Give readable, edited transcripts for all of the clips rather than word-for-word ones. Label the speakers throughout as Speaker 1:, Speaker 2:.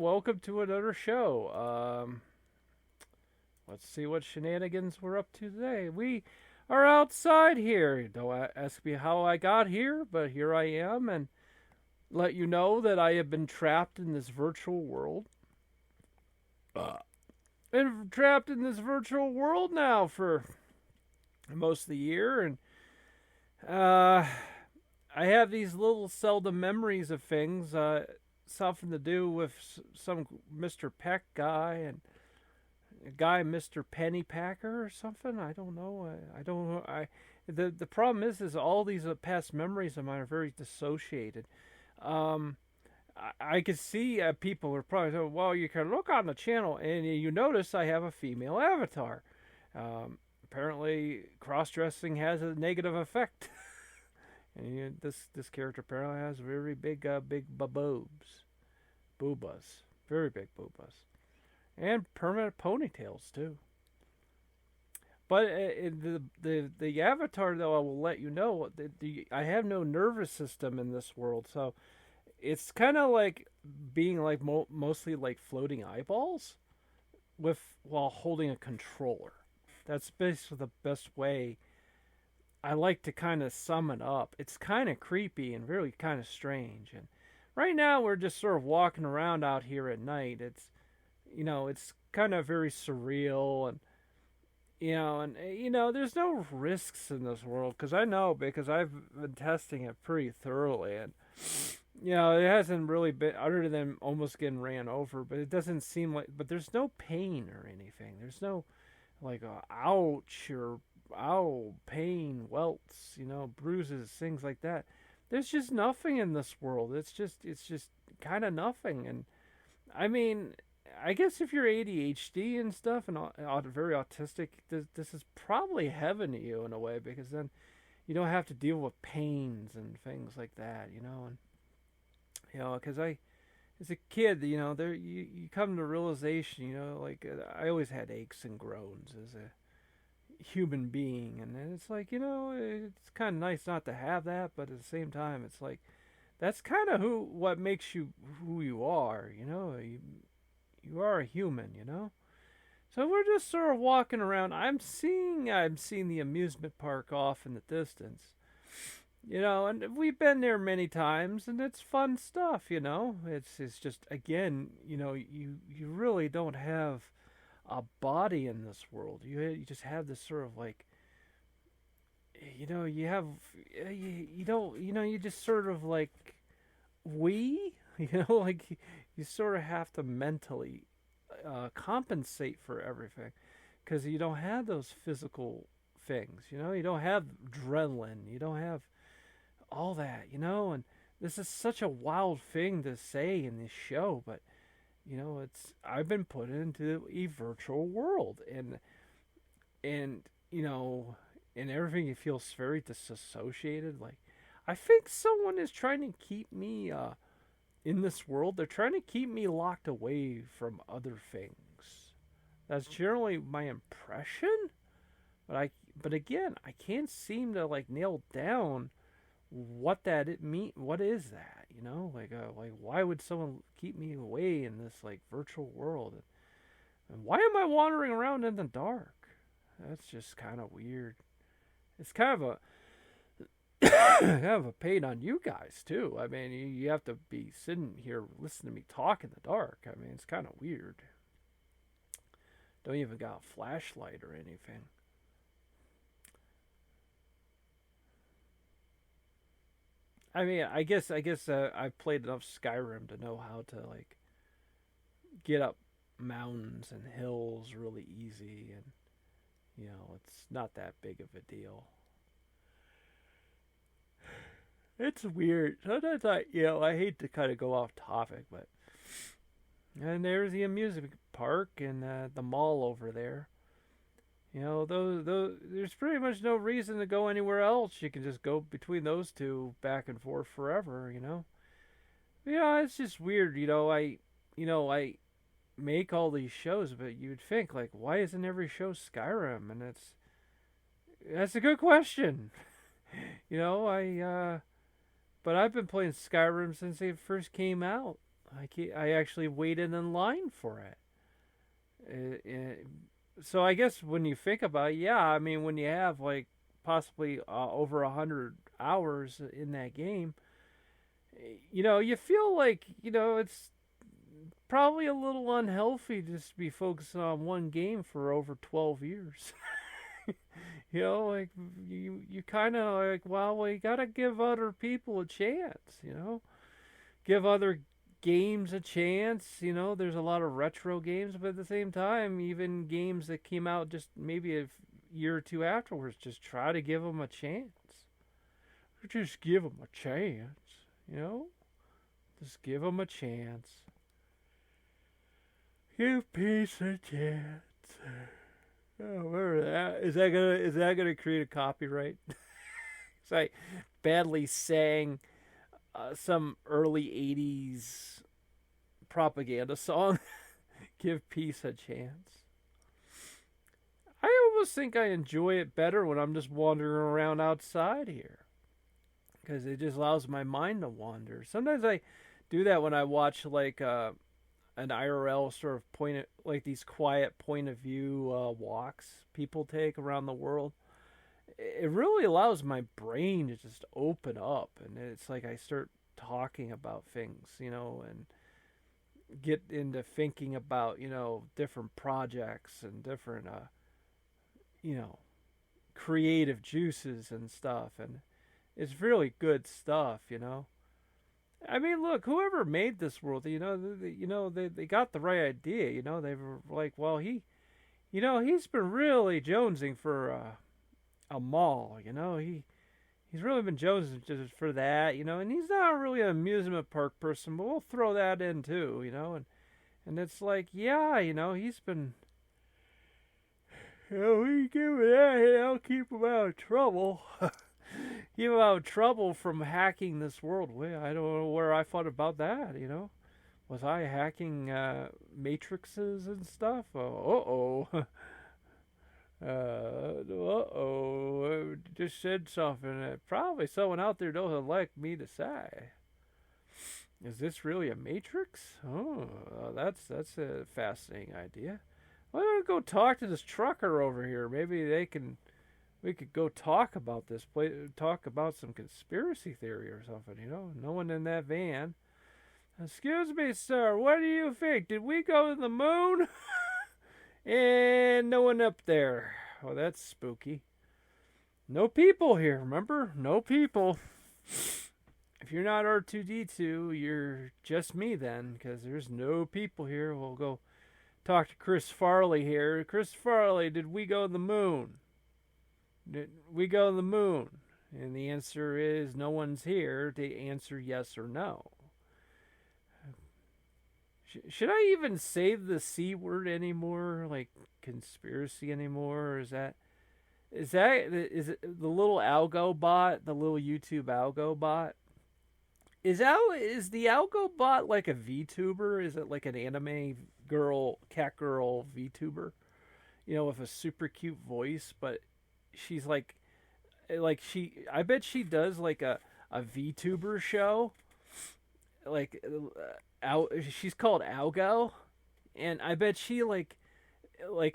Speaker 1: welcome to another show. Let's see what shenanigans we're up to today. We are outside here. Don't ask me how I got here, but here I am, and let you know that I have been trapped in this virtual world. Been trapped in this virtual world now for most of the year, and uh, I have these little seldom memories of things. Something to do with some Mr. Peck guy and a guy Mr. Pennypacker or something. I don't know. I don't know. The problem is all these past memories of mine are very dissociated. Um, I could see people are probably saying, well, you can look on the channel and you notice I have a female avatar. Apparently, cross-dressing has a negative effect. And this character apparently has very big boobas, very big boobas, and permanent ponytails too. But the avatar, though, I will let you know, I have no nervous system in this world, so it's kind of like being like mostly like floating eyeballs while holding a controller. That's basically the best way I like to kind of sum it up. It's kind of creepy and really kind of strange. And right now we're just sort of walking around out here at night. It's kind of very surreal and there's no risks in this world because I've been testing it pretty thoroughly and it hasn't really been other than almost getting ran over, but it doesn't seem like, but there's no pain or anything. There's no like ouch or ow, pain, welts, bruises, things like that. There's just nothing in this world. It's just kind of nothing. And I mean, I guess if you're ADHD and stuff and very autistic, this is probably heaven to you in a way because then you don't have to deal with pains and things like that, and because as a kid, there you come to realization, like I always had aches and groans as a human being, and it's like it's kind of nice not to have that, but at the same time it's like that's kind of what makes you who you are. You are a human. So we're just sort of walking around. I'm seeing the amusement park off in the distance, and we've been there many times, and it's fun stuff. It's just, again, you really don't have a body in this world. You just have this sort of like, you have, you don't, you just sort of like, like you sort of have to mentally compensate for everything because you don't have those physical things. You don't have adrenaline. You don't have all that. And this is such a wild thing to say in this show, but I've been put into a virtual world, and and everything, it feels very disassociated. Like I think someone is trying to keep me in this world. They're trying to keep me locked away from other things. That's generally my impression, but again, I can't seem to like nail down what that it mean. What is that? Like why would someone keep me away in this like virtual world? And why am I wandering around in the dark? That's just kind of weird. It's kind of kind of a pain on you guys too. I mean, you have to be sitting here listening to me talk in the dark. I mean, it's kind of weird. Don't even got a flashlight or anything. I mean, I guess I've played enough Skyrim to know how to like get up mountains and hills really easy, and it's not that big of a deal. It's weird. Sometimes I hate to kind of go off topic, but and there's the amusement park and the mall over there. Those there's pretty much no reason to go anywhere else. You can just go between those two back and forth forever. It's just weird. I make all these shows, but you'd think like, why isn't every show Skyrim? And that's a good question. I but I've been playing Skyrim since it first came out. I actually waited in line for it. So I guess when you think about it, yeah, I mean when you have like possibly over 100 hours in that game, you feel like it's probably a little unhealthy just to be focused on one game for over 12 years. Like you kind of like, well, we gotta give other people a chance. Give other games a chance. There's a lot of retro games, but at the same time, even games that came out just maybe a year or two afterwards, just try to give them a chance. Or just give them a chance. You know, just give them a chance. Give peace a chance. Oh, where that is that gonna create a copyright? So I badly sang some early '80s propaganda song. Give peace a chance. I almost think I enjoy it better when I'm just wandering around outside here, because it just allows my mind to wander. Sometimes I do that when I watch like an IRL sort of like these quiet point of view walks people take around the world. It really allows my brain to just open up, and it's like I start talking about things, and get into thinking about, different projects and different, you know, creative juices and stuff, and it's really good stuff. I mean, look, whoever made this world, they got the right idea. They were like, well, he's been really jonesing for a mall. He's really been jonesing just for that. And he's not really an amusement park person, but we'll throw that in too. And it's like, yeah, he's been. We give it that. I'll keep him out of trouble. Keep him out of trouble from hacking this world. Well, I don't know where I thought about that. Was I hacking matrices and stuff? Oh, uh-oh. Just said something that probably someone out there doesn't like me to say. Is this really a matrix? Oh, that's a fascinating idea. Why don't I go talk to this trucker over here? Maybe we could go talk about this place, talk about some conspiracy theory or something, No one in that van. Excuse me, sir, what do you think? Did we go to the moon? And no one up there. Oh, that's spooky. No people here, remember? No people. If you're not R2D2, you're just me then, because there's no people here. We'll go talk to Chris Farley here. Chris Farley, did we go to the moon? Did we go to the moon? And the answer is no one's here to answer yes or no. Should I even say the C word anymore? Like conspiracy anymore? Or is it the little algo bot, the little YouTube algo bot? Is the algo bot like a VTuber? Is it like an anime cat girl VTuber? With a super cute voice, but she's like I bet she does like a VTuber show. Like she's called Algo, and I bet she like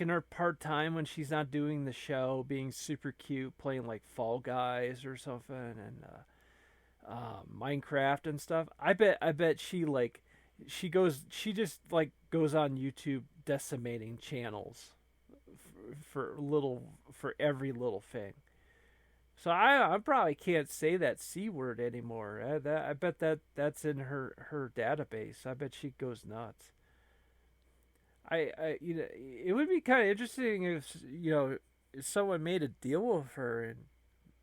Speaker 1: in her part time when she's not doing the show, being super cute, playing like Fall Guys or something, and Minecraft and stuff. I bet she just like goes on YouTube decimating channels for every little thing. So I probably can't say that C word anymore. I bet that's in her database. I bet she goes nuts. It would be kind of interesting if if someone made a deal with her and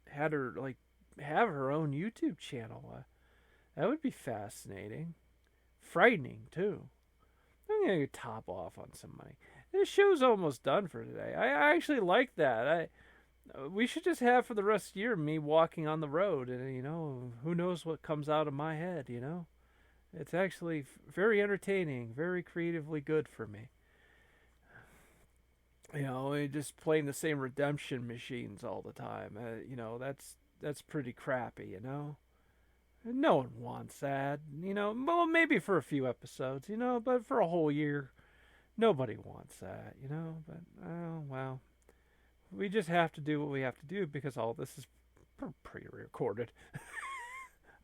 Speaker 1: had her like have her own YouTube channel. That would be fascinating, frightening too. I'm gonna top off on some money. This show's almost done for today. I actually like that. We should just have for the rest of the year me walking on the road, and who knows what comes out of my head. It's actually very entertaining, very creatively good for me. Just playing the same redemption machines all the time. That's pretty crappy. No one wants that, Well, maybe for a few episodes, but for a whole year, nobody wants that, But oh well, we just have to do what we have to do because all this is pre-recorded.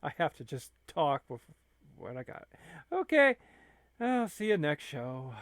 Speaker 1: I have to just talk with what I got. Okay, I'll see you next show.